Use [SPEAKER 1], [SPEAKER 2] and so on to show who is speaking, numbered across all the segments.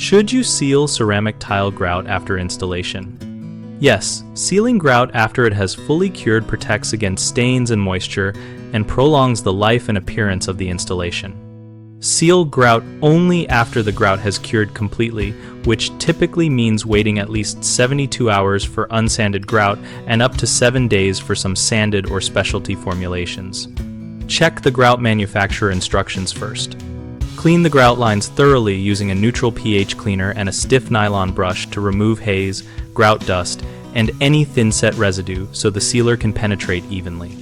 [SPEAKER 1] Should you seal ceramic tile grout after installation? Yes, sealing grout after it has fully cured protects against stains and moisture and prolongs the life and appearance of the installation. Seal grout only after the grout has cured completely, which typically means waiting at least 72 hours for unsanded grout and up to 7 days for some sanded or specialty formulations. Check the grout manufacturer instructions first. Clean the grout lines thoroughly using a neutral pH cleaner and a stiff nylon brush to remove haze, grout dust, and any thin-set residue so the sealer can penetrate evenly.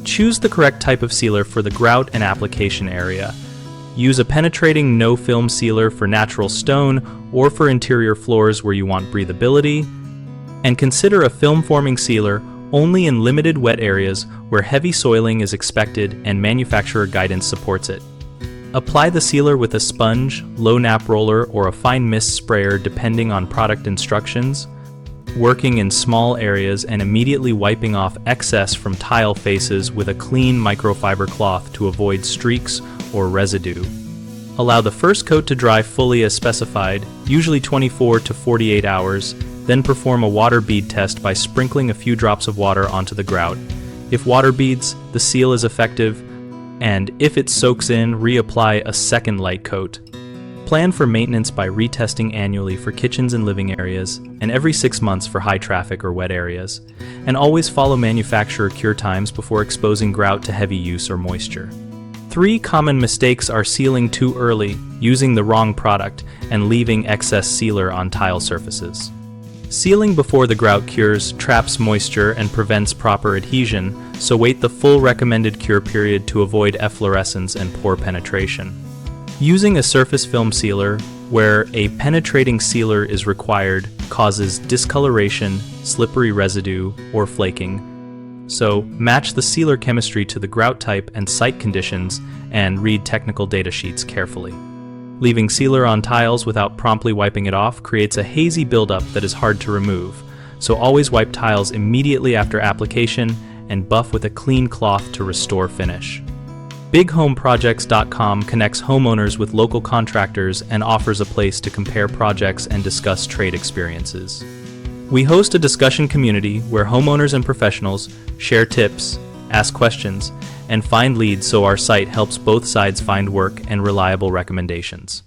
[SPEAKER 1] Choose the correct type of sealer for the grout and application area. Use a penetrating no-film sealer for natural stone or for interior floors where you want breathability, and consider a film-forming sealer only in limited wet areas where heavy soiling is expected and manufacturer guidance supports it. Apply the sealer with a sponge, low nap roller, or a fine mist sprayer depending on product instructions, working in small areas and immediately wiping off excess from tile faces with a clean microfiber cloth to avoid streaks or residue. Allow the first coat to dry fully as specified, usually 24 to 48 hours, then perform a water bead test by sprinkling a few drops of water onto the grout. If water beads, the seal is effective, and if it soaks in, reapply a second light coat. Plan for maintenance by retesting annually for kitchens and living areas, and every 6 months for high traffic or wet areas. And always follow manufacturer cure times before exposing grout to heavy use or moisture. 3 common mistakes are sealing too early, using the wrong product, and leaving excess sealer on tile surfaces. Sealing before the grout cures traps moisture and prevents proper adhesion, so wait the full recommended cure period to avoid efflorescence and poor penetration. Using a surface film sealer, where a penetrating sealer is required, causes discoloration, slippery residue, or flaking. So match the sealer chemistry to the grout type and site conditions, and read technical data sheets carefully. Leaving sealer on tiles without promptly wiping it off creates a hazy buildup that is hard to remove, so always wipe tiles immediately after application and buff with a clean cloth to restore finish. BigHomeProjects.com connects homeowners with local contractors and offers a place to compare projects and discuss trade experiences. We host a discussion community where homeowners and professionals share tips, ask questions, and find leads, so our site helps both sides find work and reliable recommendations.